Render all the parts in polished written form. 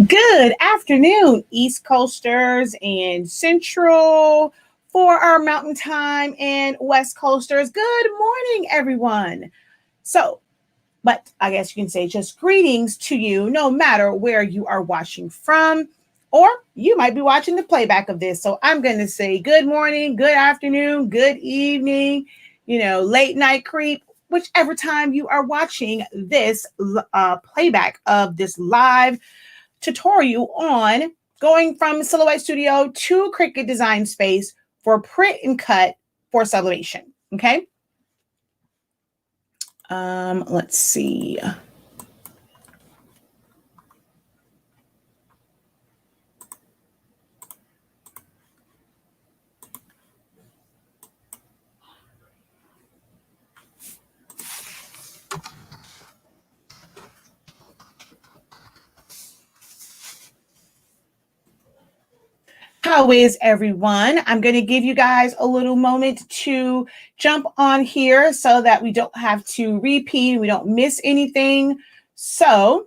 Good afternoon, East Coasters and Central for our Mountain Time and West Coasters. Good morning, everyone. But I guess you can say just greetings to you, no matter where you are watching from, or you might be watching the playback of this. So I'm going to say good morning, good afternoon, good evening, late night creep, whichever time you are watching this playback of this live tutorial on going from Silhouette Studio to Cricut Design Space for print and cut for sublimation. Okay. Let's see. How is everyone? I'm going to give you guys a little moment to jump on here so that we don't have to repeat, we don't miss anything. So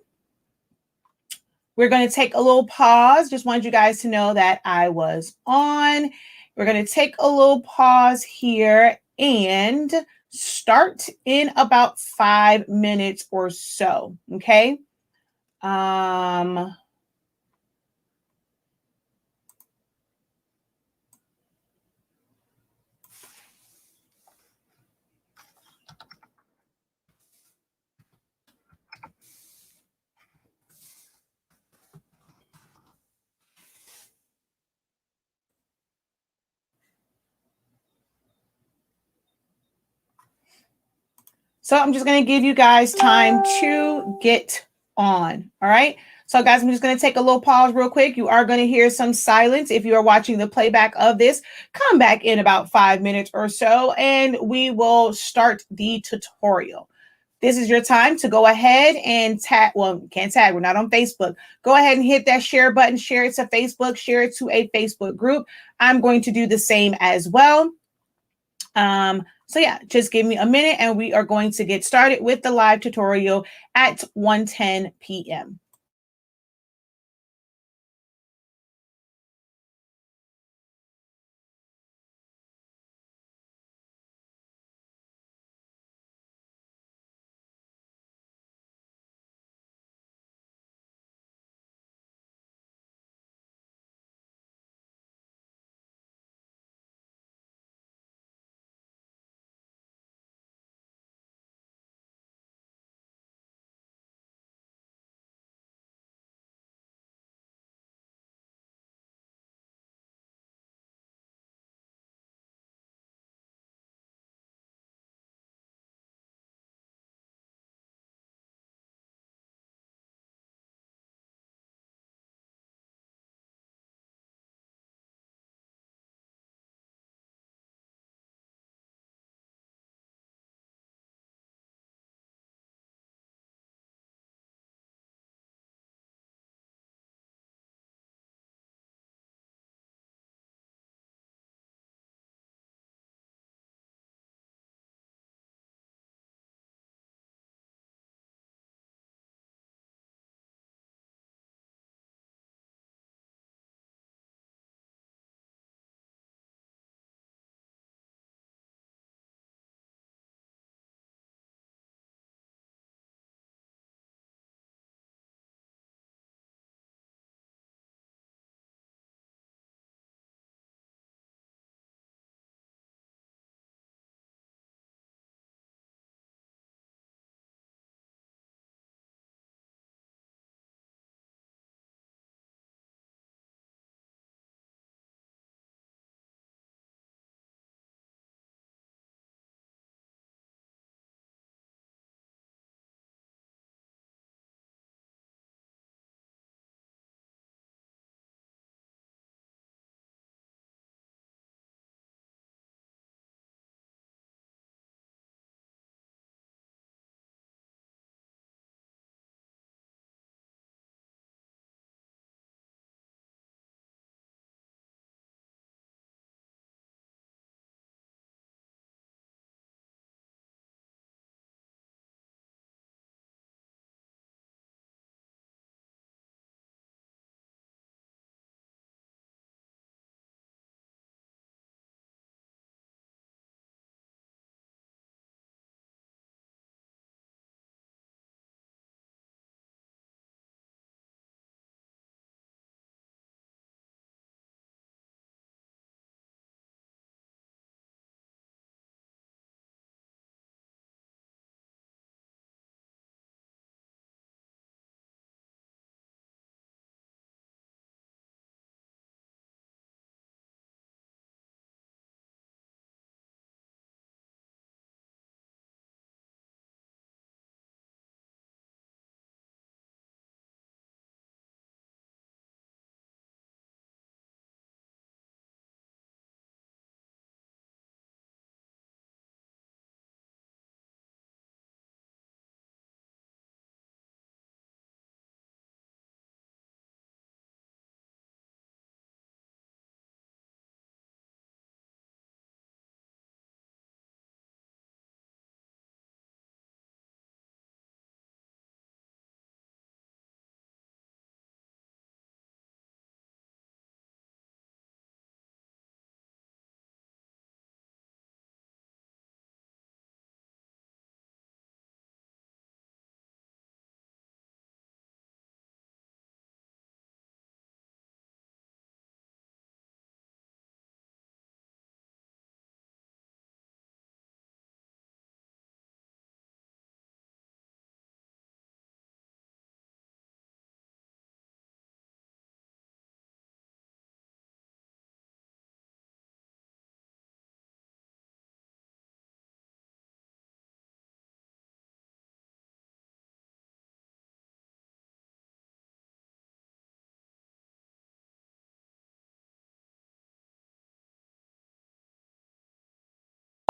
we're going to take a little pause. Just wanted you guys to know that I was on. We're going to take a little pause here and start in about 5 minutes or so. Okay. So I'm just going to give you guys time to get on. All right. So guys, I'm just going to take a little pause real quick. You are going to hear some silence. If you are watching the playback of this, come back in about 5 minutes or so, and we will start the tutorial. This is your time to go ahead and tag. Well, can't tag. We're not on Facebook. Go ahead and hit that share button. Share it to Facebook. Share it to a Facebook group. I'm going to do the same as well. So yeah, just give me a minute and we are going to get started with the live tutorial at 1:10 p.m.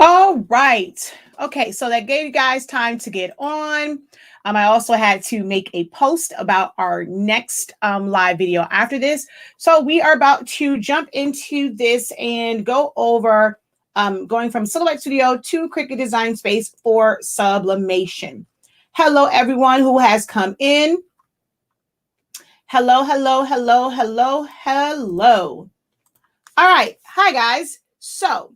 All right. Okay, so that gave you guys time to get on. I also had to make a post about our next live video after this. So we are about to jump into this and go over going from Silhouette Studio to Cricut Design Space for Sublimation. Hello, everyone who has come in. Hello, hello, hello, hello, hello. All right. Hi, guys. So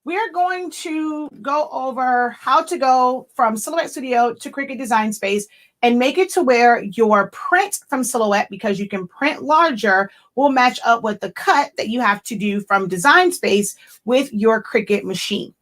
we're going to go over how to go from Silhouette Studio to Cricut Design Space and make it to where your print from Silhouette, because you can print larger, will match up with the cut that you have to do from Design Space with your Cricut machine.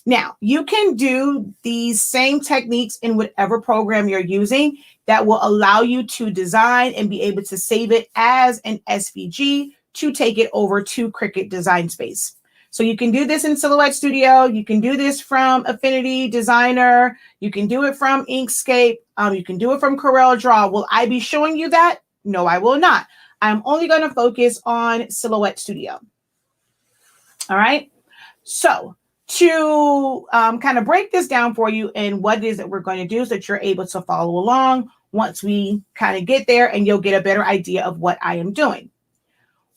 Now, you can do these same techniques in whatever program you're using that will allow you to design and be able to save it as an SVG to take it over to Cricut Design Space. So you can do this in Silhouette Studio. You can do this from Affinity Designer. You can do it from Inkscape. You can do it from Corel Draw. Will I be showing you that? No, I will not. I'm only going to focus on Silhouette Studio. All right. So to kind of break this down for you and what it is that we're going to do so that you're able to follow along once we kind of get there, and you'll get a better idea of what I am doing.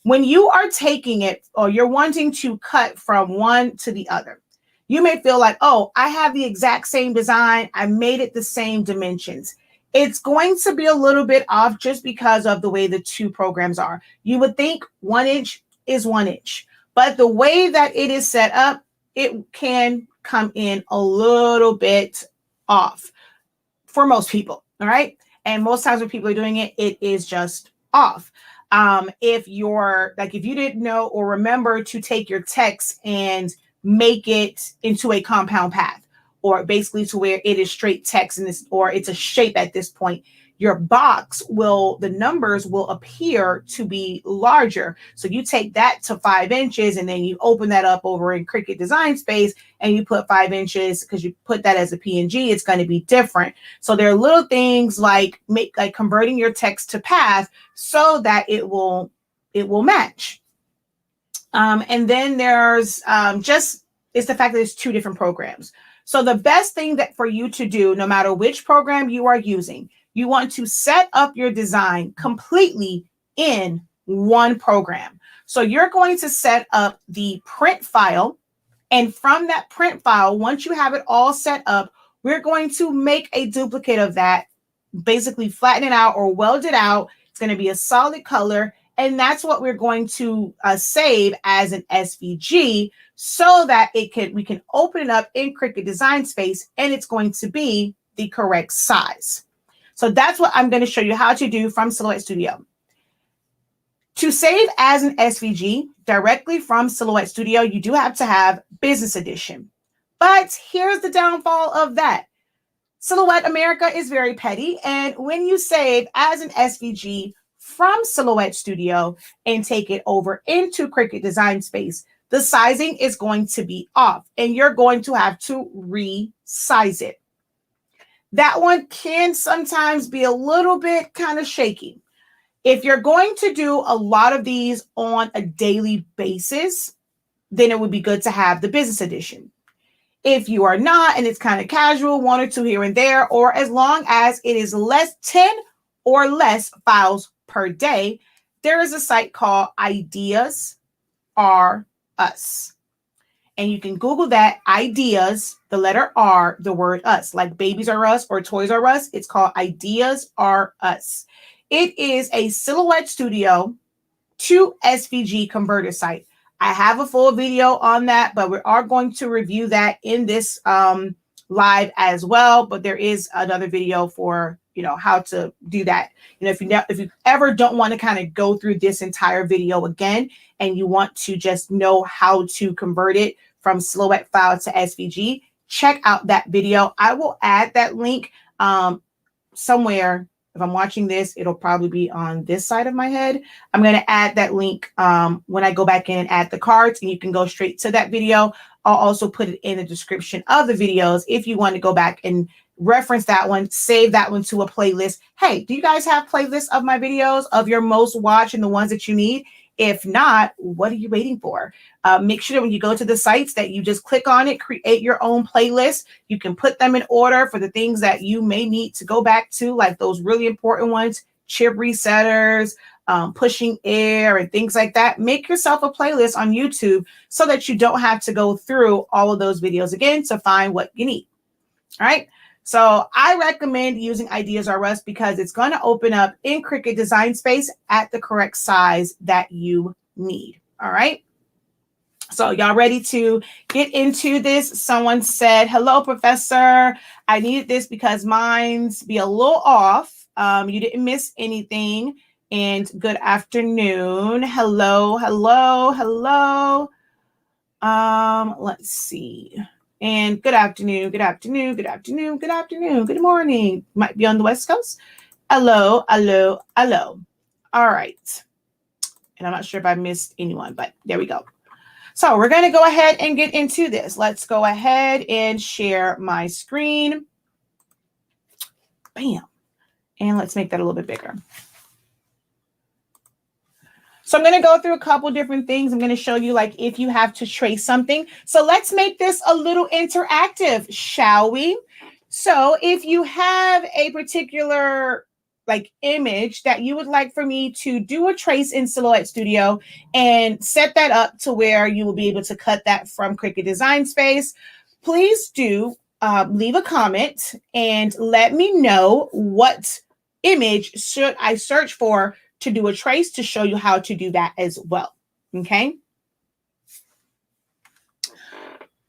When you are taking it or you're wanting to cut from one to the other, you may feel like, oh, I have the exact same design. I made it the same dimensions. It's going to be a little bit off just because of the way the two programs are. You would think 1 inch is 1 inch, but the way that it is set up, it can come in a little bit off for most people. All right. And most times when people are doing it, it is just off. If you didn't know or remember to take your text and make it into a compound path, or basically to where it is straight text in this, or it's a shape at this point, your box the numbers will appear to be larger. So you take that to 5 inches and then you open that up over in Cricut Design Space and you put 5 inches because you put that as a PNG, it's going to be different. So there are little things like converting your text to path so that it will match. And then there's it's the fact that it's two different programs. So the best thing that for you to do, no matter which program you are using, you want to set up your design completely in one program. So you're going to set up the print file. And from that print file, once you have it all set up, we're going to make a duplicate of that, basically flatten it out or weld it out. It's going to be a solid color. And that's what we're going to save as an SVG so that we can open it up in Cricut Design Space and it's going to be the correct size. So that's what I'm going to show you how to do from Silhouette Studio. To save as an SVG directly from Silhouette Studio, you do have to have Business Edition. But here's the downfall of that. Silhouette America is very petty. And when you save as an SVG from Silhouette Studio and take it over into Cricut Design Space, the sizing is going to be off and you're going to have to resize it. That one can sometimes be a little bit kind of shaky. If you're going to do a lot of these on a daily basis, then it would be good to have the Business Edition. If you are not, and it's kind of casual, 1 or 2 here and there, or as long as it is 10 or less files per day, there is a site called Ideas R Us. And you can Google that, Ideas, the letter R, the word us, like Babies R Us or Toys R Us. It's called Ideas R Us. It is a Silhouette Studio to SVG converter site. I have a full video on that, but we are going to review that in this live as well. But there is another video for, how to do that. If you ever don't want to kind of go through this entire video again, and you want to just know how to convert it from Silhouette file to SVG, check out that video. I will add that link somewhere. If I'm watching this, it'll probably be on this side of my head. I'm going to add that link when I go back in and add the cards, and you can go straight to that video. I'll also put it in the description of the videos if you want to go back and reference that one, save that one to a playlist. Hey, do you guys have playlists of my videos of your most watched and the ones that you need? If not, what are you waiting for? Make sure that when you go to the sites that you just click on it, create your own playlist. You can put them in order for the things that you may need to go back to, like those really important ones, chip resetters, pushing air and things like that. Make yourself a playlist on YouTube so that you don't have to go through all of those videos again to find what you need. All right. So I recommend using Ideas R Us because it's going to open up in Cricut Design Space at the correct size that you need. All right. So y'all ready to get into this? Someone said, hello, Professor. I needed this because mine's be a little off. You didn't miss anything. And good afternoon. Hello, hello, hello. Let's see. And good afternoon, good afternoon, good afternoon, good afternoon, good morning. Might be on the West Coast. Hello, hello, hello. All right. And I'm not sure if I missed anyone, but there we go. So we're going to go ahead and get into this. Let's go ahead and share my screen. Bam. And let's make that a little bit bigger. So I'm going to go through a couple different things. I'm going to show you like if you have to trace something. So let's make this a little interactive, shall we? So if you have a particular like image that you would like for me to do a trace in Silhouette Studio and set that up to where you will be able to cut that from Cricut Design Space, please do leave a comment and let me know what image should I search for to do a trace to show you how to do that as well. Okay.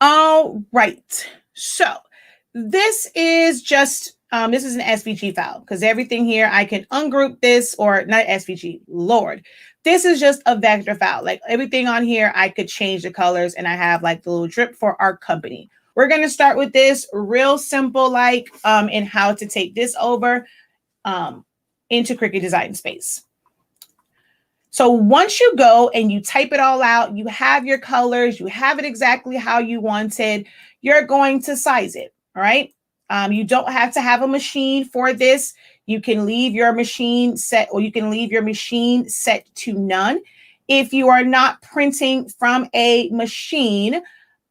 All right. So this is just, this is an SVG file because everything here, I can ungroup this or not SVG, Lord. This is just a vector file. Like everything on here, I could change the colors and I have like the little drip for our company. We're going to start with this real simple, like, and how to take this over into Cricut Design Space. So once you go and you type it all out, you have your colors, you have it exactly how you wanted, you're going to size it, all right? You don't have to have a machine for this. You can leave your machine set, or you can leave your machine set to none. If you are not printing from a machine,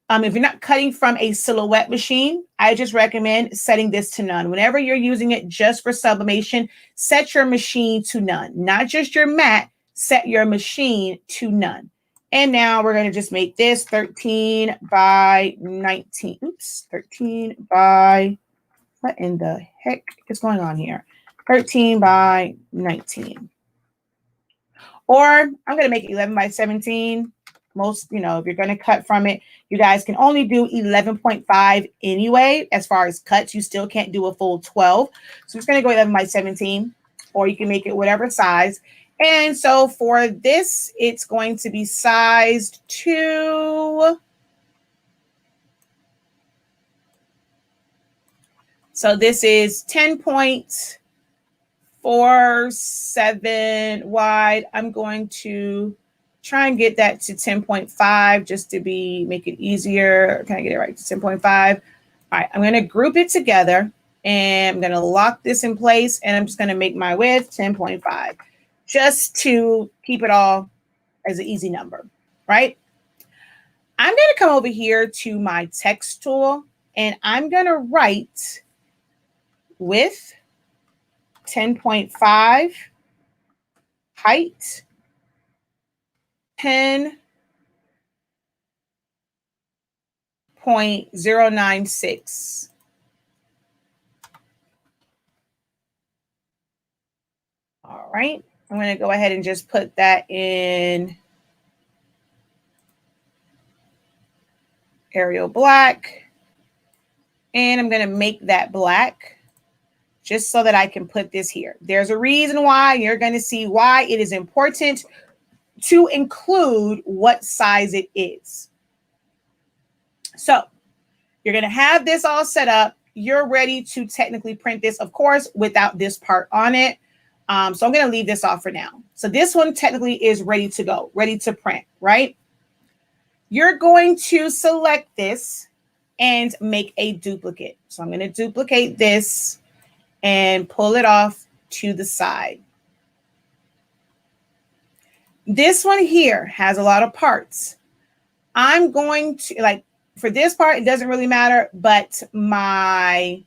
if you're not cutting from a Silhouette machine, I just recommend setting this to none. Whenever you're using it just for sublimation, set your machine to none, not just your mat. Set your machine to none. And now we're going to just make this 13 by 19. Oops, 13 by, what in the heck is going on here? 13 by 19. Or I'm going to make it 11 by 17. Most, if you're going to cut from it, you guys can only do 11.5 anyway. As far as cuts, you still can't do a full 12. So I'm just going to go 11 by 17, or you can make it whatever size. And so for this, it's going to be sized to, so this is 10.47 wide. I'm going to try and get that to 10.5 just to make it easier. Can I get it right to 10.5? All right, I'm going to group it together and I'm going to lock this in place and I'm just going to make my width 10.5. Just to keep it all as an easy number, right? I'm going to come over here to my text tool and I'm going to write width 10.5, height 10.096. All right. I'm going to go ahead and just put that in Arial black. And I'm going to make that black just so that I can put this here. There's a reason why. You're going to see why it is important to include what size it is. So you're going to have this all set up. You're ready to technically print this, of course, without this part on it. So I'm going to leave this off for now. So this one technically is ready to go, ready to print, right? You're going to select this and make a duplicate. So I'm going to duplicate this and pull it off to the side. This one here has a lot of parts. I'm going to, like, for this part, it doesn't really matter, but my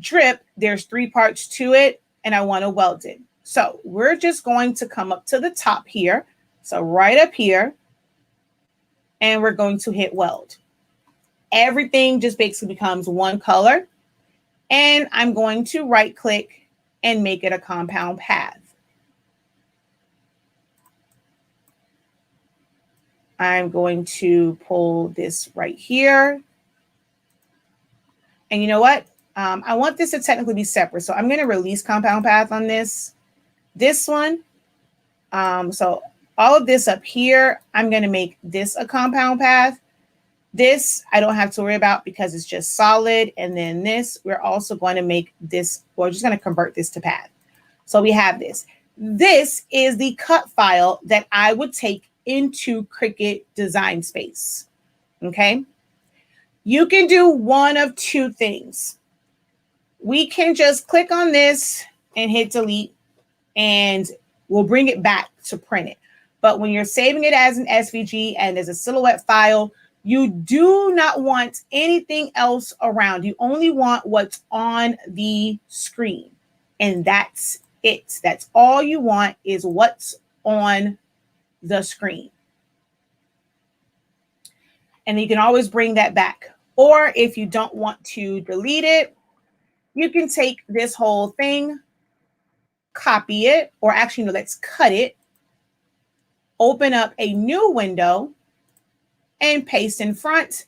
drip, there's 3 parts to it, and I want to weld it. So we're just going to come up to the top here. So right up here, and we're going to hit weld. Everything just basically becomes one color. And I'm going to right click and make it a compound path. I'm going to pull this right here. And you know what? I want this to technically be separate. So I'm going to release compound path on this. This one. So all of this up here, I'm going to make this a compound path. This I don't have to worry about because it's just solid. And then this, we're also going to make this, we're just going to convert this to path. So we have this. This is the cut file that I would take into Cricut Design Space. Okay. You can do one of 2 things. We can just click on this and hit delete, and we'll bring it back to print it. But when you're saving it as an SVG and as a silhouette file, you do not want anything else around. You only want what's on the screen. And that's it. That's all you want, is what's on the screen. And you can always bring that back. Or if you don't want to delete it, you can take this whole thing, copy it, or actually, no, let's cut it, open up a new window, and paste in front,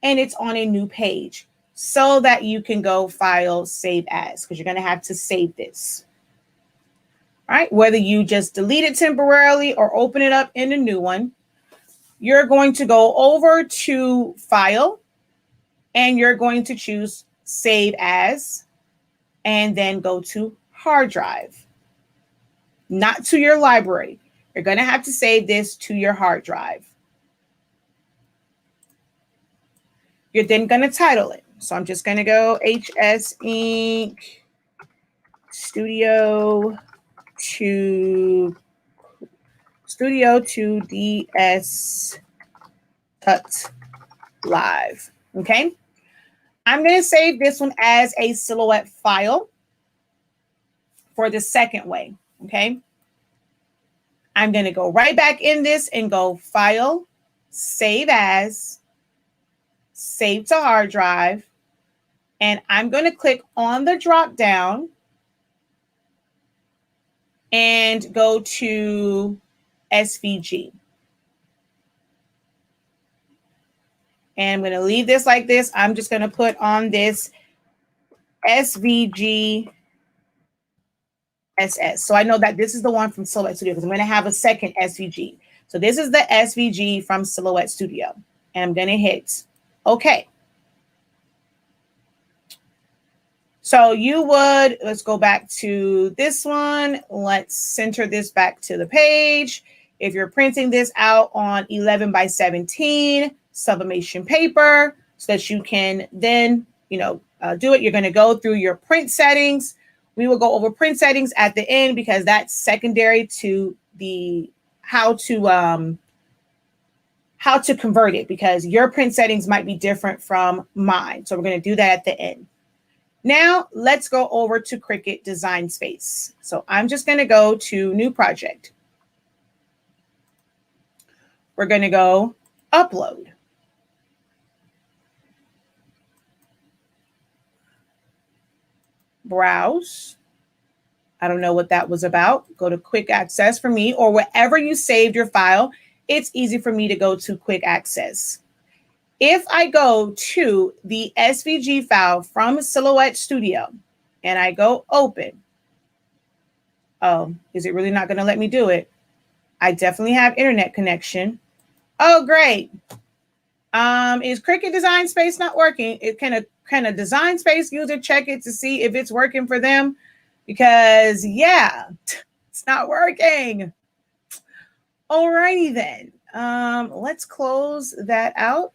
and it's on a new page so that you can go File, Save As, because you're going to have to save this. All right, whether you just delete it temporarily or open it up in a new one, you're going to go over to File, and you're going to choose Save As, and then go to hard drive, not to your library. You're going to have to save this to your hard drive. You're then going to title it. So I'm just going to go HS Inc. Studio to DS Cut Live. Okay. I'm going to save this one as a silhouette file for the second way. Okay. I'm going to go right back in this and go File, Save As, Save to hard drive. And I'm going to click on the drop down and go to SVG. And I'm going to leave this like this. I'm just going to put on this SVG SS. So I know that this is the one from Silhouette Studio because I'm going to have a second SVG. So this is the SVG from Silhouette Studio. And I'm going to hit OK. So you would, let's go back to this one. Let's center this back to the page. If you're printing this out on 11 by 17 sublimation paper so that you can then, do it, you're going to go through your print settings. We will go over print settings at the end because that's secondary to the how to convert it, because your print settings might be different from mine. So we're going to do that at the end. Now let's go over to Cricut Design Space. So I'm just going to go to New Project. We're going to go Upload. Browse. I don't know what that was about. Go to Quick Access for me, or wherever you saved your file. It's easy for me to go to Quick Access. If I go to the SVG file from Silhouette Studio and I go Open, oh, is it really not going to let me do it? I definitely have internet connection. Oh, great. Is Cricut Design Space not working? Can a Design Space user check it to see if it's working for them? Because, yeah, it's not working. All righty then. Let's close that out.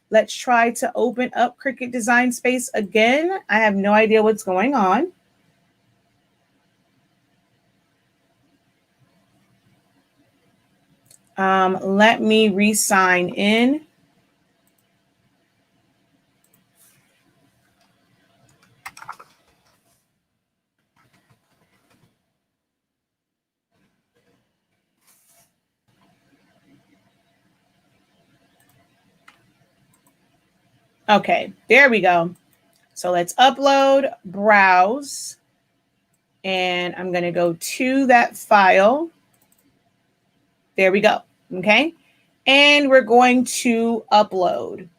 Let's try to open up Cricut Design Space again. I have no idea what's going on. Let me re-sign in. Okay, there we go. So let's upload, browse, and I'm going to go to that file. There we go. Okay, and we're going to upload.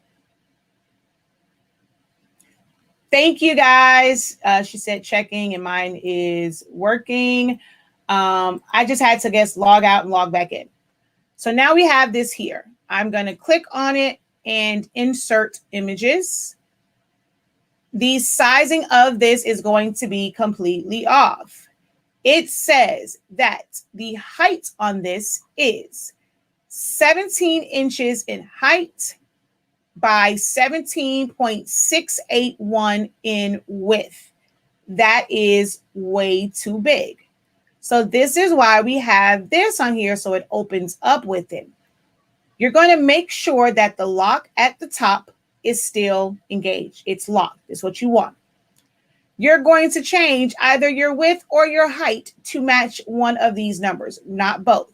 Thank you guys. She said checking and mine is working. I just had to log out and log back in. So now we have this here. I'm going to click on it and insert images. The sizing of this is going to be completely off. It says that the height on this is 17 inches in height by 17.681 in width. That is way too big. So this is why we have this on here, so it opens up with it. You're going to make sure that the lock at the top is still engaged. It's locked. It's what you want. You're going to change either your width or your height to match one of these numbers, not both.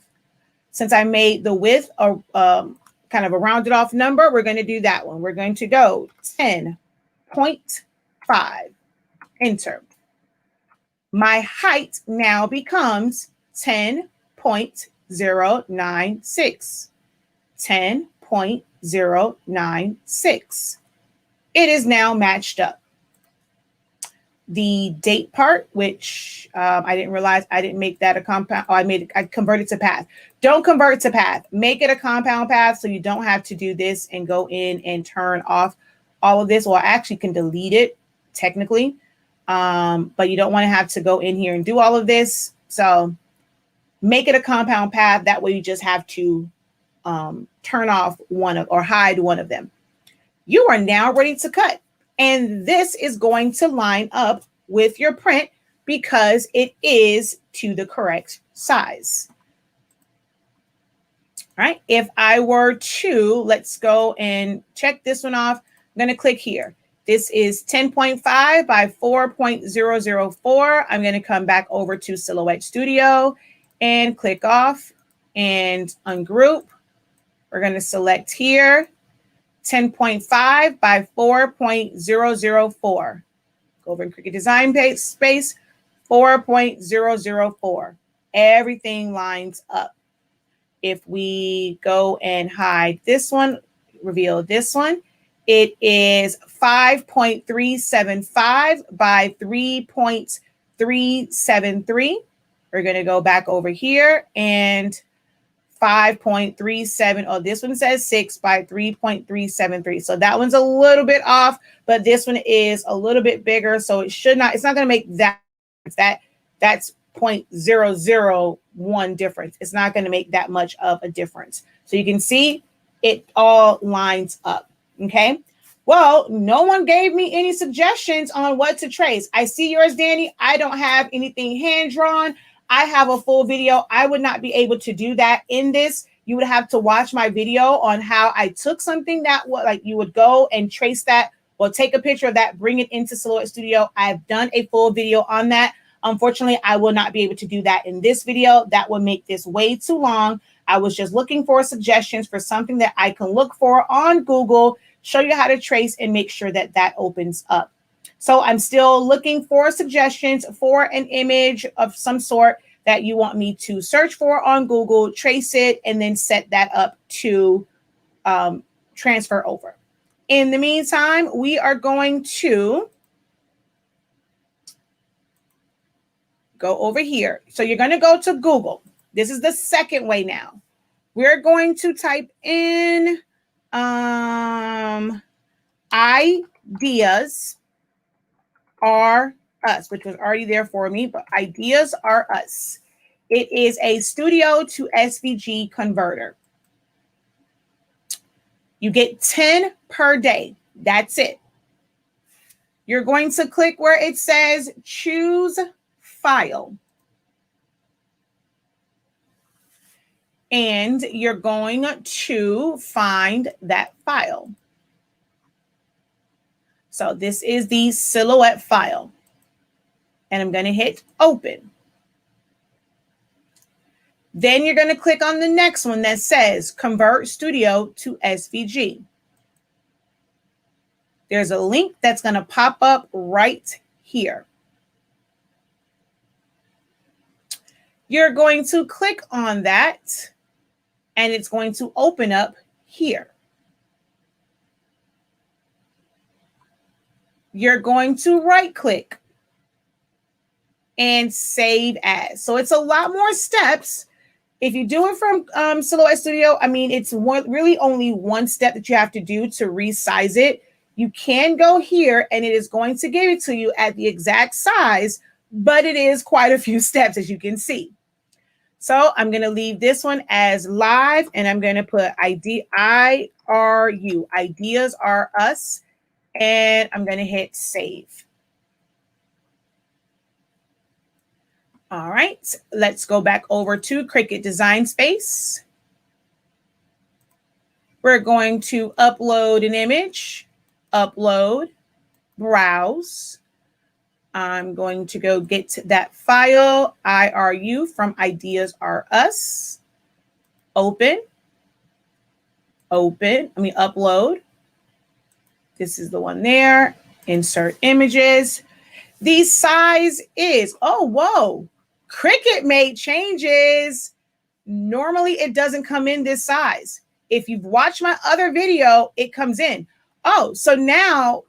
Since I made the width a kind of a rounded off number, we're going to do that one. We're going to go 10.5, enter. My height now becomes 10.096. 10.096. It is now matched up. The date part, which I didn't realize I didn't make that a compound. Oh, I converted to path. Don't convert to path. Make it a compound path so you don't have to do this and go in and turn off all of this. Well, I actually can delete it technically, but you don't want to have to go in here and do all of this. So make it a compound path. That way you just have to turn off one of or hide one of them. You are now ready to cut. And this is going to line up with your print because it is to the correct size. All right. If I were to, let's go and check this one off. I'm going to click here. This is 10.5 by 4.004. I'm going to come back over to Silhouette Studio and click off and ungroup. We're going to select here 10.5 by 4.004. Go over in Cricut Design Space, 4.004. Everything lines up. If we go and hide this one, reveal this one, it is 5.375 by 3.373. We're going to go back over here and 5.37. Oh, this one says 6 by 3.373. So that one's a little bit off, but this one is a little bit bigger. So it's not going to make that. That's 0.001 difference. It's not going to make that much of a difference. So you can see it all lines up. Okay. Well, no one gave me any suggestions on what to trace. I see yours, Danny. I don't have anything hand drawn. I have a full video. I would not be able to do that in this. You would have to watch my video on how I took something that you would go and trace that or take a picture of that, bring it into Silhouette Studio. I've done a full video on that. Unfortunately, I will not be able to do that in this video. That would make this way too long. I was just looking for suggestions for something that I can look for on Google, show you how to trace and make sure that that opens up. So I'm still looking for suggestions for an image of some sort that you want me to search for on Google, trace it, and then set that up to transfer over. In the meantime, we are going to go over here. So you're going to go to Google. This is the second way now. We're going to type in ideas are us, which was already there for me, but ideas are us. It is a studio to SVG converter. You get 10 per day. That's it. You're going to click where it says choose file. and you're going to find that file. So this is the silhouette file, and I'm going to hit open. Then you're going to click on the next one that says Convert Studio to SVG. There's a link that's going to pop up right here. You're going to click on that, and it's going to open up here. You're going to right-click and save as. So it's a lot more steps. If you do it from Silhouette Studio, I mean, it's really only one step that you have to do to resize it. You can go here, and it is going to give it to you at the exact size, but it is quite a few steps, as you can see. So I'm going to leave this one as live, and I'm going to put IRU, Ideas Are Us, and I'm going to hit save. All right, let's go back over to Cricut Design Space. We're going to upload an image, upload, browse. I'm going to go get to that file, IRU from Ideas Are Us. Upload. This is the one there. Insert images. The size is, oh, whoa. Cricut made changes. Normally, it doesn't come in this size. If you've watched my other video, it comes in. Oh, so now,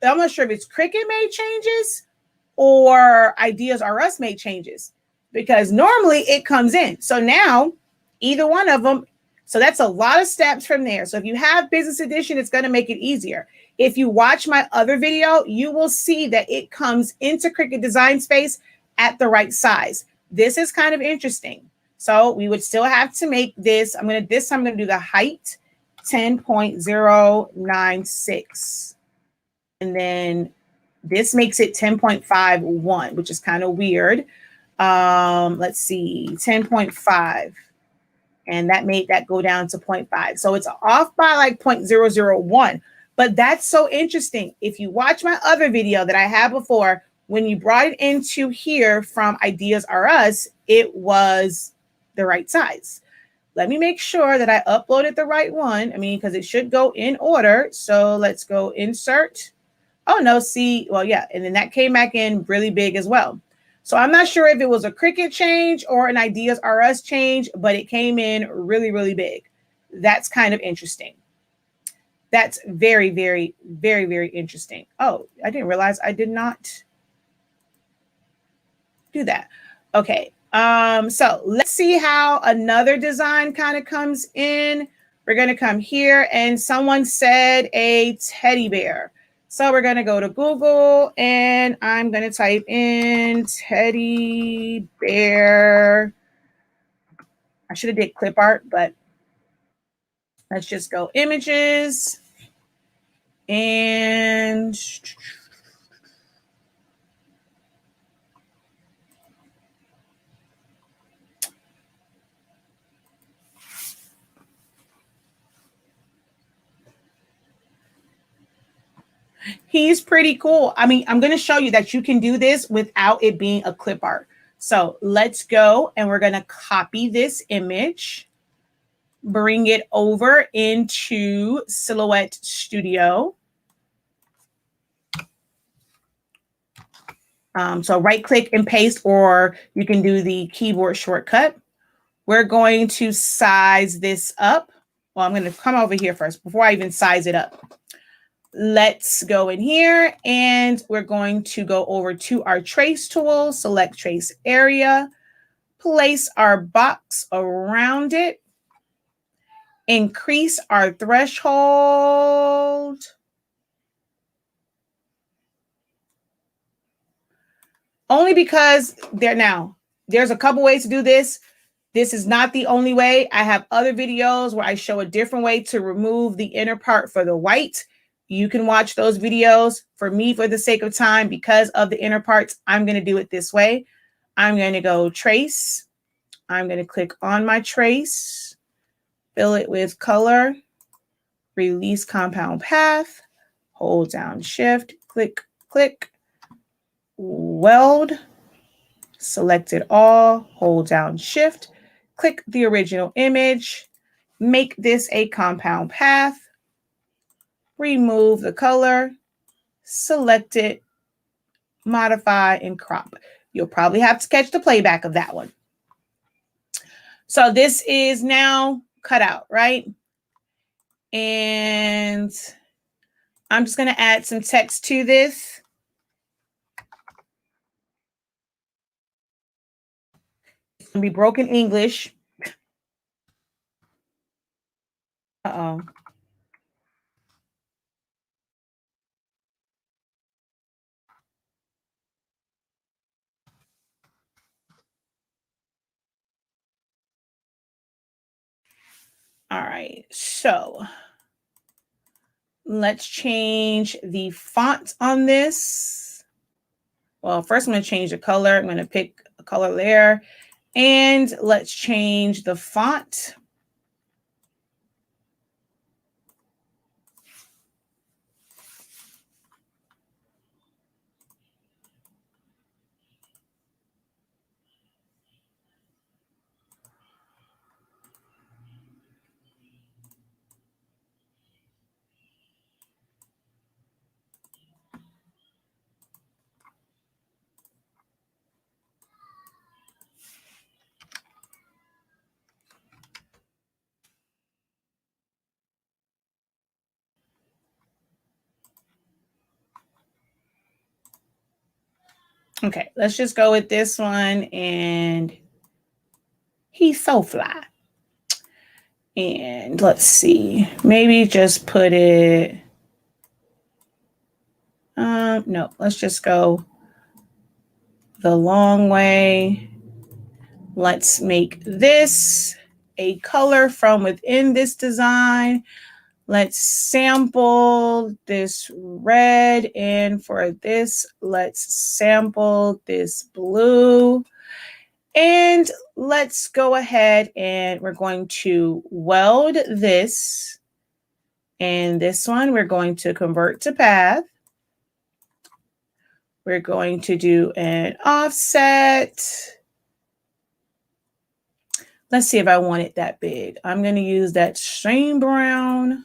I'm not sure if it's Cricut made changes or Ideas Are Us made changes, because normally it comes in. So now, either one of them, so that's a lot of steps from there. So if you have Business Edition, it's going to make it easier. If you watch my other video, you will see that it comes into Cricut Design Space at the right size. This is kind of interesting. So we would still have to make this. This time I'm going to do the height 10.096. And then this makes it 10.51, which is kind of weird. Let's see, 10.5. And that made that go down to 0.5. So it's off by like 0.001. But that's so interesting. If you watch my other video that I had before, when you brought it into here from Ideas Are Us, it was the right size. Let me make sure that I uploaded the right one. I mean, because it should go in order. So let's go insert. Oh, no, see, well, yeah. And then that came back in really big as well. So I'm not sure if it was a Cricut change or an Ideas Are Us change, but it came in really, really big. That's kind of interesting. That's very, very, very, very interesting. Oh, I didn't realize I did not do that. Okay. So let's see how another design kind of comes in. We're going to come here, and someone said a teddy bear. So we're going to go to Google, and I'm going to type in teddy bear. I should have did clip art, but let's just go images. And he's pretty cool. I mean, I'm going to show you that you can do this without it being a clip art. So let's go, and we're going to copy this image, bring it over into Silhouette Studio. So right click and paste, or you can do the keyboard shortcut. We're going to size this up. Well, I'm going to come over here first before I even size it up. Let's go in here, and we're going to go over to our trace tool, select trace area, place our box around it, increase our threshold. Only because there's a couple ways to do this. This is not the only way. I have other videos where I show a different way to remove the inner part for the white. You can watch those videos. For me, for the sake of time, because of the inner parts, I'm going to do it this way. I'm going to go trace, I'm going to click on my trace, fill it with color, release compound path, hold down shift, click, click, weld, select it all, hold down shift, click the original image, make this a compound path, remove the color, select it, modify, and crop. You'll probably have to catch the playback of that one. So this is now cut out, right? And I'm just going to add some text to this. It's going to be broken English. Uh-oh. All right, so let's change the font on this. Well, first I'm going to change the color. I'm going to pick a color there. And let's change the font. Okay, let's just go with this one, and he's so fly. And let's see, maybe just put it, no, let's just go the long way. Let's make this a color from within this design. Let's sample this red, and for this, let's sample this blue. And let's go ahead and we're going to weld this. And this one, we're going to convert to path. We're going to do an offset. Let's see if I want it that big. I'm going to use that stream brown.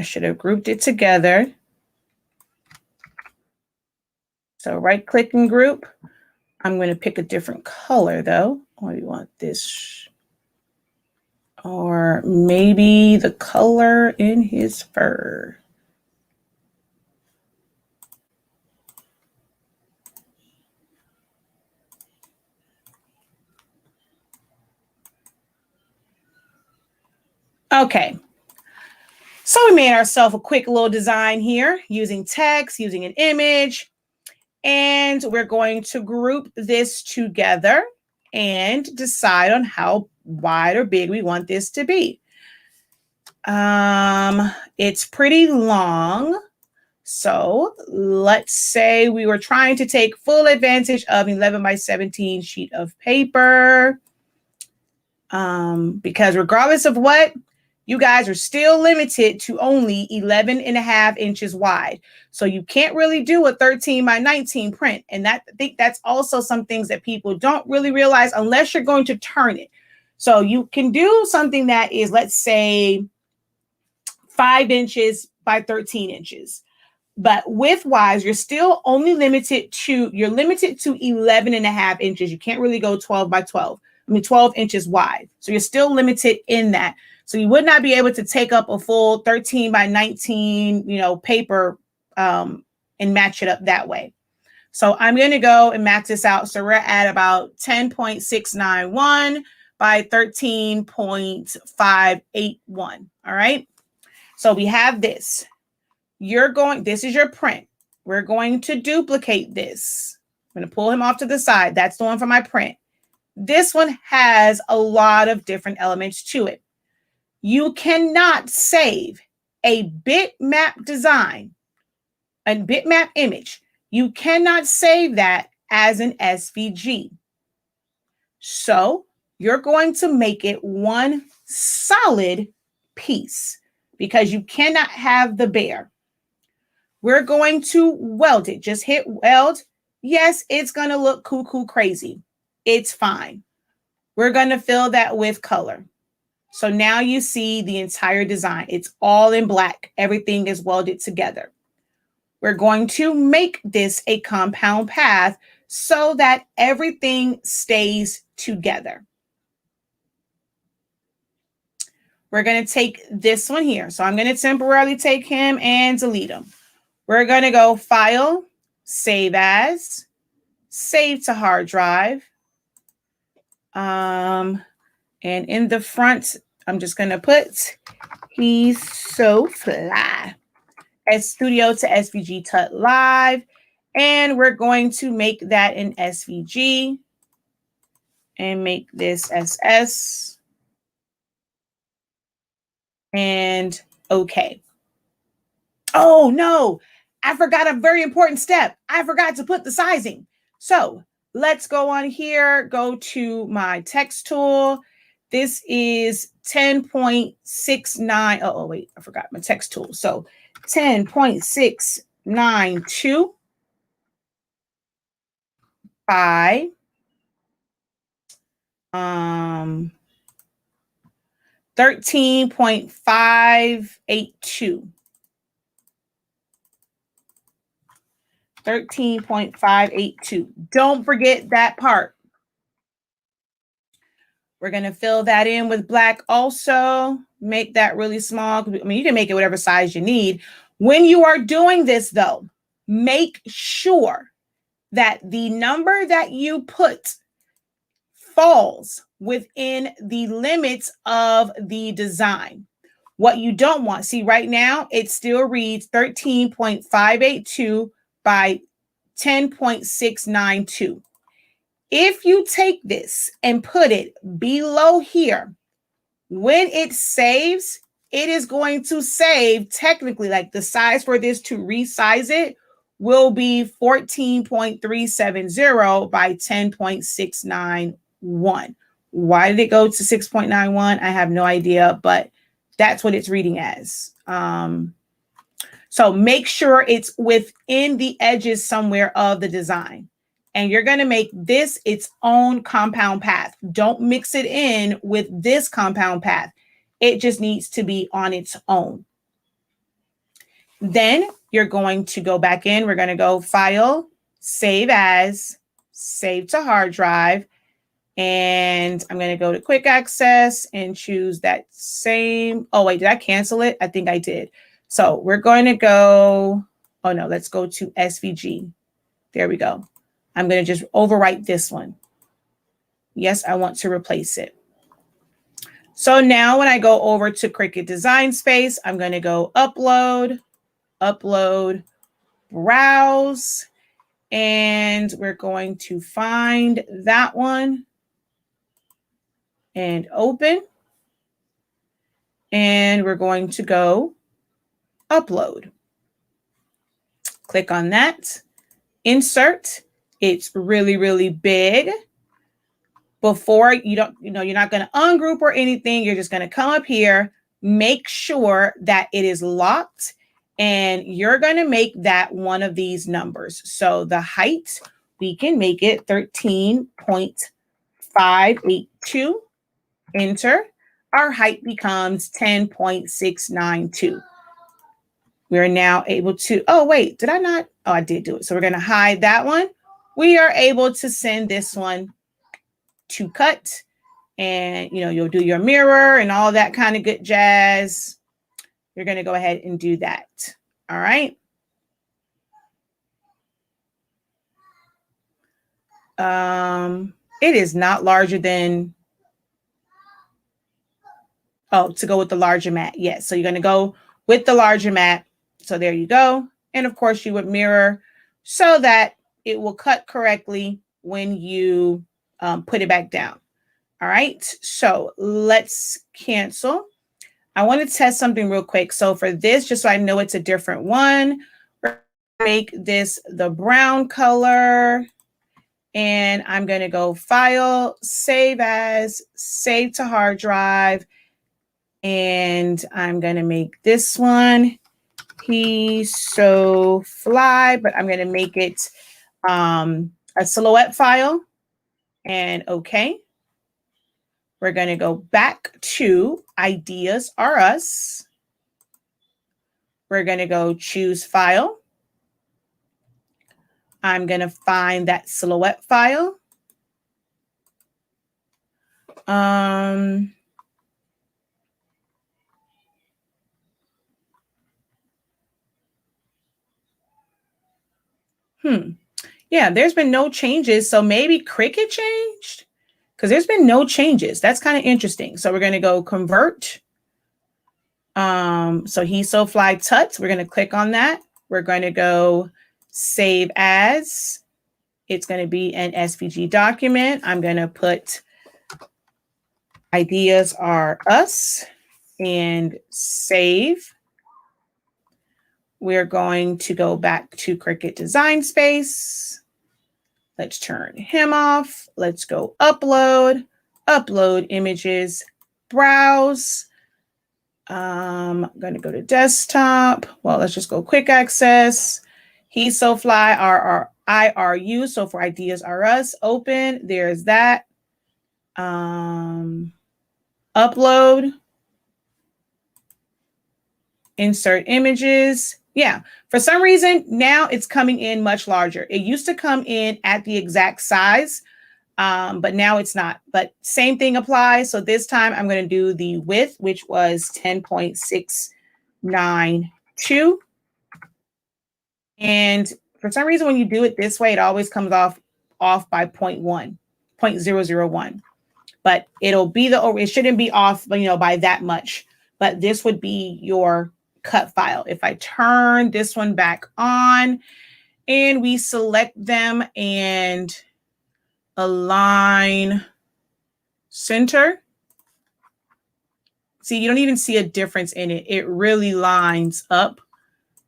I should have grouped it together. So right click and group. I'm going to pick a different color though. Or do you want this? Or maybe the color in his fur. Okay. So we made ourselves a quick little design here using text, using an image, and we're going to group this together and decide on how wide or big we want this to be. It's pretty long. So let's say we were trying to take full advantage of an 11 by 17 sheet of paper. Because regardless of what, you guys are still limited to only 11.5 inches wide. So you can't really do a 13 by 19 print. And I think that's also some things that people don't really realize unless you're going to turn it. So you can do something that is, let's say, 5 inches by 13 inches. But width-wise, you're still only limited to, 11.5 inches. You can't really go 12 by 12. 12 inches wide. So you're still limited in that. So you would not be able to take up a full 13 by 19, paper and match it up that way. So I'm going to go and max this out. So we're at about 10.691 by 13.581. All right. So we have this. This is your print. We're going to duplicate this. I'm going to pull him off to the side. That's the one for my print. This one has a lot of different elements to it. You cannot save a bitmap design, a bitmap image. You cannot save that as an SVG. So you're going to make it one solid piece because you cannot have the bear. We're going to weld it. Just hit weld. Yes, it's going to look cuckoo crazy. It's fine. We're going to fill that with color. So now you see the entire design. It's all in black. Everything is welded together. We're going to make this a compound path so that everything stays together. We're going to take this one here. So I'm going to temporarily take him and delete him. We're going to go File, Save As, Save to Hard Drive. And in the front, I'm just going to put, he's so fly. As Studio to SVG Tut Live. And we're going to make that an SVG and make this SS. And okay. Oh no, I forgot a very important step. I forgot to put the sizing. So let's go on here, go to my text tool. This is 10.69. Oh, wait, I forgot my text tool. So 10.692 by 13.582. 13.582. Don't forget that part. We're going to fill that in with black also. Make that really small. I mean, you can make it whatever size you need. When you are doing this, though, make sure that the number that you put falls within the limits of the design. What you don't want, see right now, it still reads 13.582 by 10.692. If you take this and put it below here, when it saves, it is going to save technically, like the size for this to resize it will be 14.370 by 10.691. Why did it go to 6.91? I have no idea, but that's what it's reading as. So make sure it's within the edges somewhere of the design. And you're going to make this its own compound path. Don't mix it in with this compound path. It just needs to be on its own. Then you're going to go back in. We're going to go File, Save As, Save to Hard Drive. And I'm going to go to Quick Access and choose that same. Oh, wait, did I cancel it? I think I did. So we're going to go. Oh, no, let's go to SVG. There we go. I'm going to just overwrite this one. Yes, I want to replace it. So now when I go over to Cricut Design Space, I'm going to go Upload, Upload, Browse, and we're going to find that one and open. And we're going to go Upload. Click on that. Insert. It's really, really big. Before you're not going to ungroup or anything. You're just going to come up here, make sure that it is locked, and you're going to make that one of these numbers. So the height, we can make it 13.582. Enter. Our height becomes 10.692. We're now able to, oh, wait, did I not? Oh, I did do it. So we're going to hide that one. We are able to send this one to cut, and you'll do your mirror and all that kind of good jazz. You're going to go ahead and do that. All right. It is not larger than, to go with the larger mat. Yes. So you're going to go with the larger mat. So there you go. And of course you would mirror so that it will cut correctly when you put it back down. All right. So let's cancel. I want to test something real quick. So for this, just so I know it's a different one, we're going to make this the brown color. And I'm going to go File, Save As, Save to Hard Drive. And I'm going to make this one He's So Fly, but I'm going to make it a silhouette file. And OK. We're going to go back to Ideas Are Us. We're going to go choose File. I'm going to find that silhouette file. Yeah, there's been no changes. So maybe Cricut changed because there's been no changes. That's kind of interesting. So we're going to go convert. So He's So Fly Tuts. We're going to click on that. We're going to go save as. It's going to be an SVG document. I'm going to put Ideas Are Us and save. We're going to go back to Cricut Design Space. Let's turn him off. Let's go upload, upload images, browse. I'm going to go to desktop. Well, let's just go quick access. He's So Fly, IRU. So for Ideas Are Us, open. There's that. Upload. Insert images. Yeah, for some reason, now it's coming in much larger. It used to come in at the exact size, but now it's not. But same thing applies. So this time I'm going to do the width, which was 10.692. And for some reason, when you do it this way, it always comes off by 0.01. But it'll be it shouldn't be off, by that much. But this would be your cut file. If I turn this one back on and we select them and align center, see, you don't even see a difference in it. It really lines up.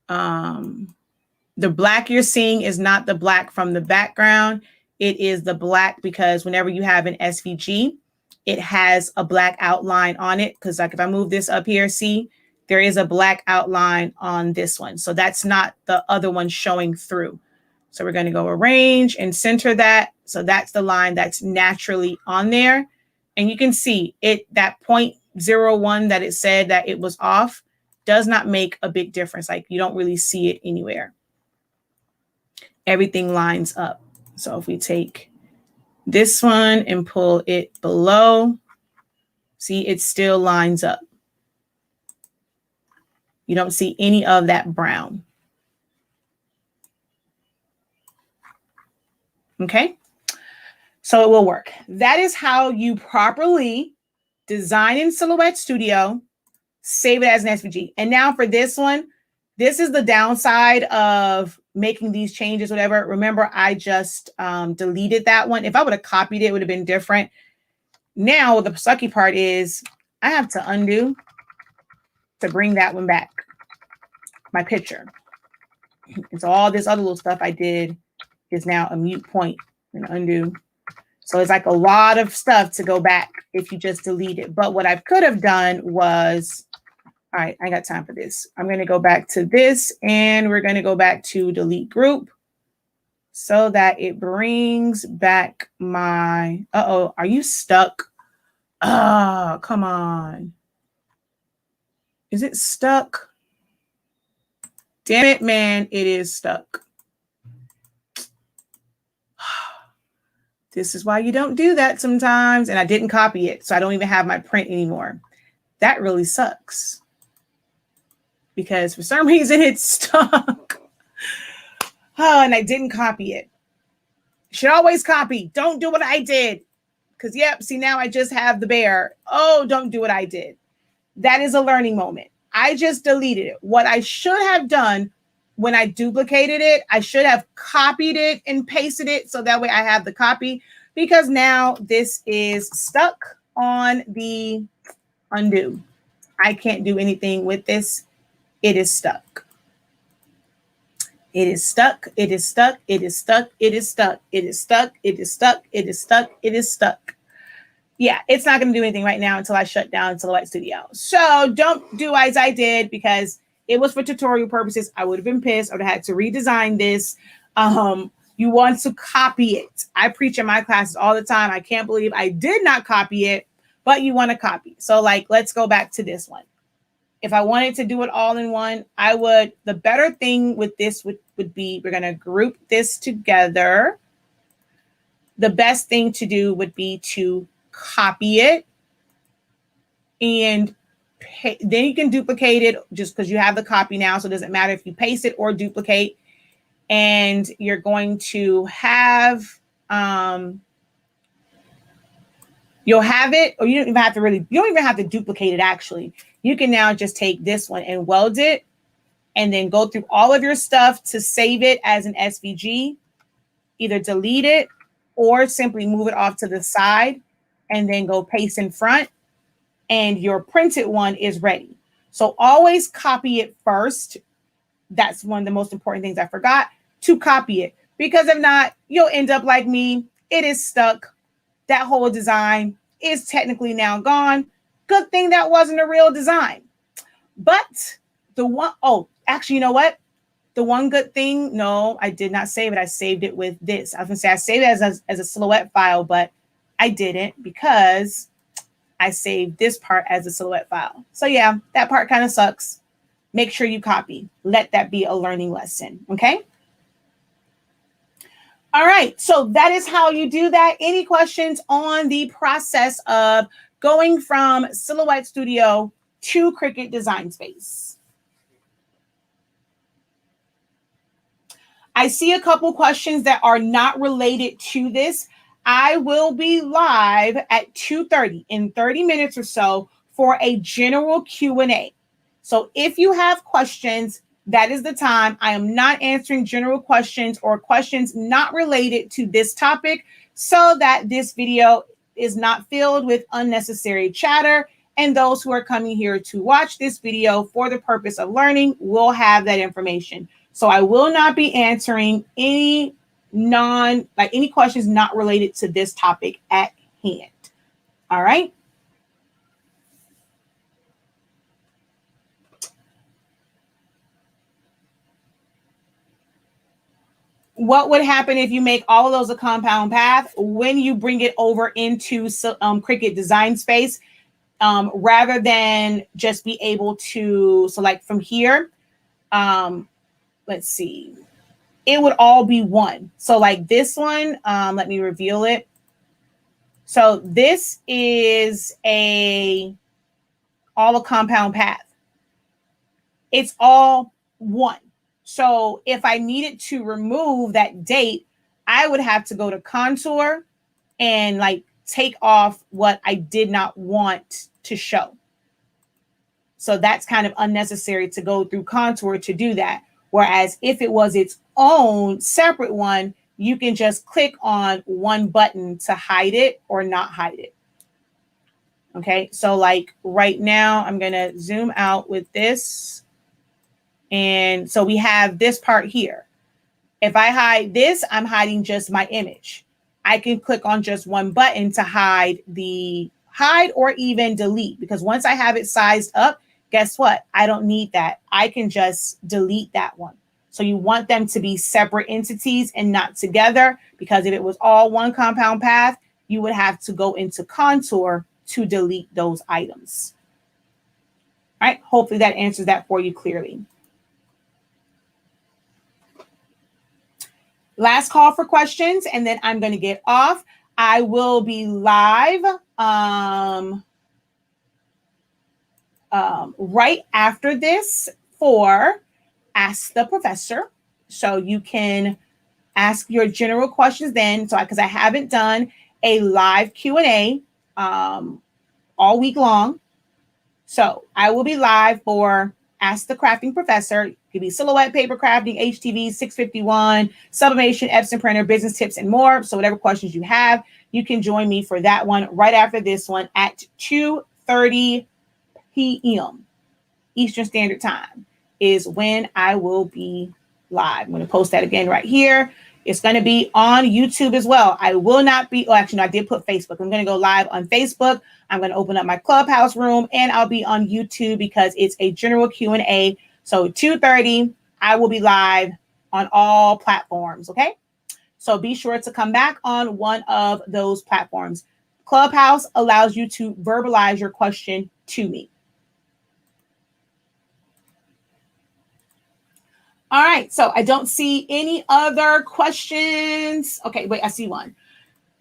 The black you're seeing is not the black from the background. It is the black because whenever you have an SVG, it has a black outline on it. Because like if I move this up here, see, there is a black outline on this one. So that's not the other one showing through. So we're going to go arrange and center that. So that's the line that's naturally on there. And you can see it, that 0.01 that it said that it was off does not make a big difference. Like you don't really see it anywhere. Everything lines up. So if we take this one and pull it below, see, it still lines up. You don't see any of that brown. Okay, so it will work. That is how you properly design in Silhouette Studio, save it as an SVG. And now for this one, this is the downside of making these changes, whatever. Remember, I just deleted that one. If I would have copied it, it would have been different. Now, the sucky part is I have to undo to bring that one back, my picture. And so all this other little stuff I did is now a mute point and undo. So it's like a lot of stuff to go back if you just delete it. But what I could have done was, all right, I got time for this. I'm going to go back to this and we're going to go back to delete group so that it brings back my, uh-oh, are you stuck? Oh, come on. Is it stuck? Damn it, man, it is stuck. This is why you don't do that sometimes. And I didn't copy it, so I don't even have my print anymore. That really sucks. Because for some reason it's stuck. Oh, and I didn't copy it. Should always copy. Don't do what I did. Because, yep, see, now I just have the bear. Oh, don't do what I did. That is a learning moment. I just deleted it. What I should have done when I duplicated it, I should have copied it and pasted it so that way I have the copy, because now this is stuck on the undo. I can't do anything with this. It is stuck. It is stuck. It is stuck. It is stuck. It is stuck. It is stuck. It is stuck. It is stuck. It is stuck. Yeah, it's not going to do anything right now until I shut down Silhouette Studio. So don't do as I did, because it was for tutorial purposes. I would have been pissed. I would have had to redesign this. You want to copy it. I preach in my classes all the time. I can't believe I did not copy it, but you want to copy. So like, let's go back to this one. If I wanted to do it all in one, I would. The better thing with this would be, we're going to group this together. The best thing to do would be to copy it, and then you can duplicate it just because you have the copy now. So it doesn't matter if you paste it or duplicate. And you're going to have, you'll have it, or you don't even have to duplicate it actually. You can now just take this one and weld it, and then go through all of your stuff to save it as an SVG, either delete it or simply move it off to the side and then go paste in front, and your printed one is ready. So always copy it first. That's one of the most important things I forgot, to copy it, because if not, you'll end up like me. It is stuck. That whole design is technically now gone. Good thing that wasn't a real design. But the one, oh, actually, you know what? The one good thing, no, I did not save it. I saved it with this. I was gonna say I saved it as a silhouette file, but I didn't, because I saved this part as a silhouette file. So yeah, that part kind of sucks. Make sure you copy. Let that be a learning lesson, okay? All right, so that is how you do that. Any questions on the process of going from Silhouette Studio to Cricut Design Space? I see a couple questions that are not related to this. I will be live at 2:30 in 30 minutes or so for a general Q&A. So if you have questions, that is the time. I am not answering general questions or questions not related to this topic, so that this video is not filled with unnecessary chatter. And those who are coming here to watch this video for the purpose of learning will have that information. So I will not be answering any questions not related to this topic at hand. All right. What would happen if you make all of those a compound path when you bring it over into Cricut Design Space, rather than just be able to select from here? Let's see. It would all be one. So like this one, let me reveal it. So this is all a compound path. It's all one. So if I needed to remove that date, I would have to go to contour and like take off what I did not want to show. So that's kind of unnecessary to go through contour to do that. Whereas if it was its own separate one, you can just click on one button to hide it or not hide it. Okay, so like right now, I'm going to zoom out with this. And so we have this part here. If I hide this, I'm hiding just my image. I can click on just one button to hide or even delete, because once I have it sized up, guess what? I don't need that. I can just delete that one. So you want them to be separate entities and not together, because if it was all one compound path, you would have to go into contour to delete those items. All right, hopefully that answers that for you clearly. Last call for questions, and then I'm going to get off. I will be live right after this for Ask the Professor. So you can ask your general questions then. So because I haven't done a live Q&A all week long. So I will be live for Ask the Crafting Professor. It could be silhouette, paper crafting, HTV, 651, sublimation, Epson printer, business tips, and more. So whatever questions you have, you can join me for that one right after this one at 2:30 p.m. Eastern Standard Time is when I will be live. I'm going to post that again right here. It's going to be on YouTube as well. I will not be, oh, actually, no, I did put Facebook. I'm going to go live on Facebook. I'm going to open up my Clubhouse room, and I'll be on YouTube because it's a general Q&A. So 2:30, I will be live on all platforms, okay? So be sure to come back on one of those platforms. Clubhouse allows you to verbalize your question to me. All right, so I don't see any other questions. Okay, wait, I see one.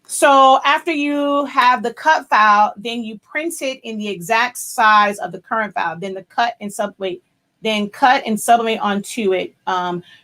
So after you have the cut file, then you print it in the exact size of the current file. Then cut and sublimate onto it.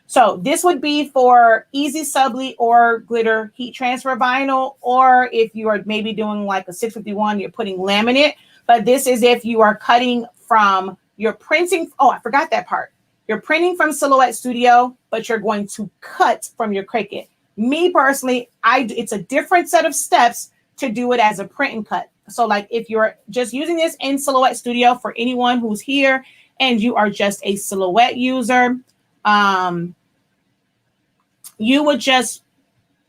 So this would be for easy Subli or glitter heat transfer vinyl, or if you are maybe doing like a 651, you're putting laminate. But this is if you are cutting from, you're printing. Oh, I forgot that part. You're printing from Silhouette Studio, but you're going to cut from your Cricut. Me personally, it's a different set of steps to do it as a print and cut. So like if you're just using this in Silhouette Studio, for anyone who's here and you are just a Silhouette user, you would just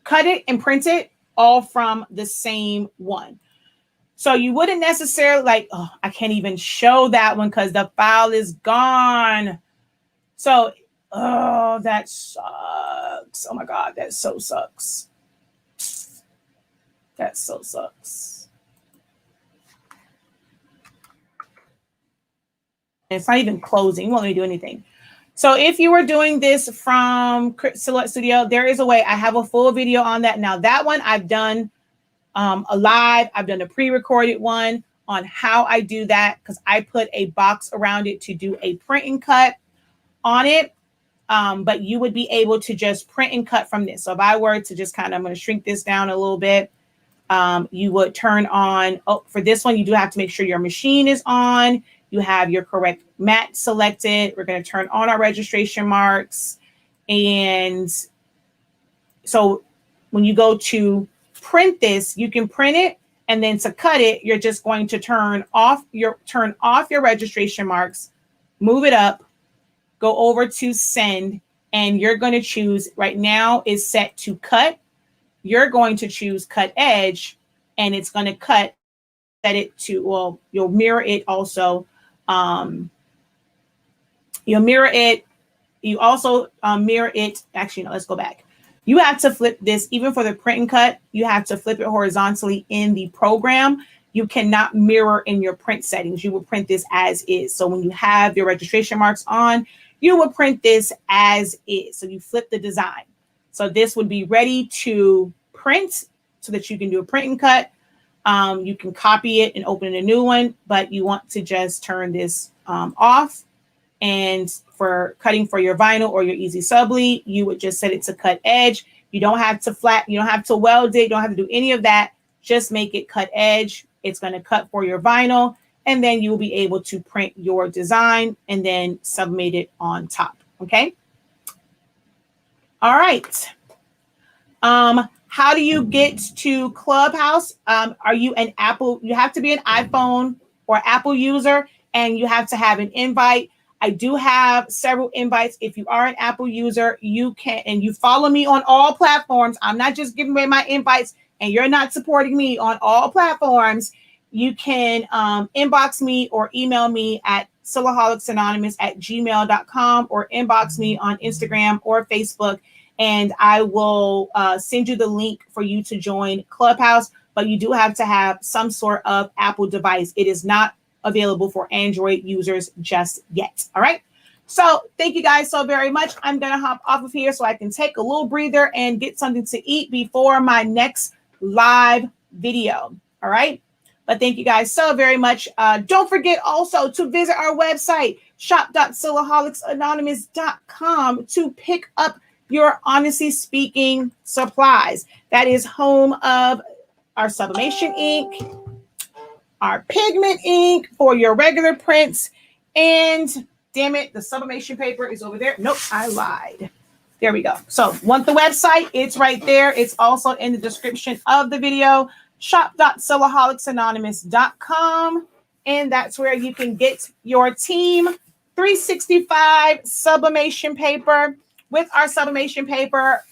cut it and print it all from the same one. So you wouldn't necessarily like, oh, I can't even show that one because the file is gone. So, oh, that sucks. Oh my God, that so sucks. That so sucks. And it's not even closing. It won't let me do anything. So if you were doing this from Silhouette Studio, there is a way. I have a full video on that. Now that one I've done a live. I've done a pre-recorded one on how I do that because I put a box around it to do a print and cut on it. But you would be able to just print and cut from this. So if I were to just kind of, I'm going to shrink this down a little bit. You would turn on, for this one, you do have to make sure your machine is on. You have your correct mat selected. We're going to turn on our registration marks. And so when you go to print this, you can print it. And then to cut it, you're just going to turn off your registration marks, move it up, go over to send, and you're going to choose, right now is set to cut. You're going to choose cut edge, and it's going to set it to, well, you'll mirror it also. You'll mirror it. You also mirror it. Actually, no, let's go back. You have to flip this, even for the print and cut, you have to flip it horizontally in the program. You cannot mirror in your print settings. You will print this as is. So when you have your registration marks on, you will print this as is. So you flip the design. So this would be ready to print so that you can do a print and cut. You can copy it and open a new one, but you want to just turn this off. And for cutting for your vinyl or your easy Subli, you would just set it to cut edge. You don't have to you don't have to weld it. You don't have to do any of that. Just make it cut edge. It's going to cut for your vinyl. And then you will be able to print your design and then sublimate it on top. Okay. All right. How do you get to Clubhouse? Are you an Apple? You have to be an iPhone or Apple user, and you have to have an invite. I do have several invites. If you are an Apple user, you can, and you follow me on all platforms. I'm not just giving away my invites and you're not supporting me on all platforms. You can inbox me or email me at silaholics@gmail.com or inbox me on Instagram or Facebook, and I will send you the link for you to join Clubhouse. But you do have to have some sort of Apple device. It is not available for Android users just yet. All right. So thank you guys so very much. I'm going to hop off of here so I can take a little breather and get something to eat before my next live video. All right. But thank you guys so very much. Don't forget also to visit our website, shop.silaholics.com, to pick up your Honestly Speaking supplies. That is home of our sublimation ink, our pigment ink for your regular prints, and damn it, the sublimation paper is over there. Nope, I lied. There we go. So want the website? It's right there. It's also in the description of the video, shop.silaholics.com. And that's where you can get your Team 365 sublimation paper. With our sublimation paper,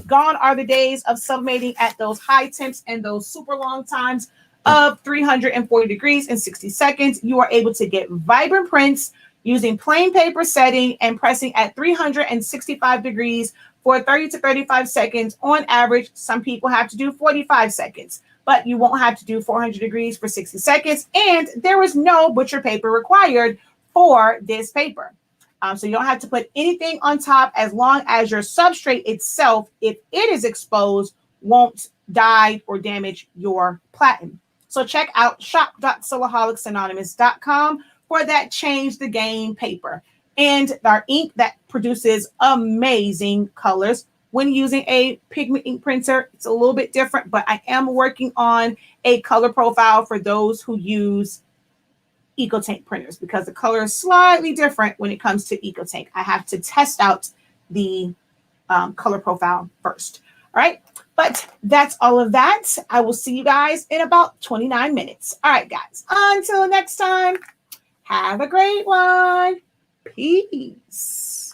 gone are the days of sublimating at those high temps and those super long times of 340 degrees in 60 seconds. You are able to get vibrant prints using plain paper setting and pressing at 365 degrees for 30 to 35 seconds. On average, some people have to do 45 seconds, but you won't have to do 400 degrees for 60 seconds. And there is no butcher paper required for this paper. So you don't have to put anything on top as long as your substrate itself, if it is exposed, won't dye or damage your platen. So check out shop.silaholicsAnonymous.com for that Change the Game paper. And our ink that produces amazing colors. When using a pigment ink printer, it's a little bit different, but I am working on a color profile for those who use EcoTank printers because the color is slightly different when it comes to EcoTank. I have to test out the color profile first. All right, but that's all of that. I will see you guys in about 29 minutes. All right, guys, until next time, have a great one. Peace.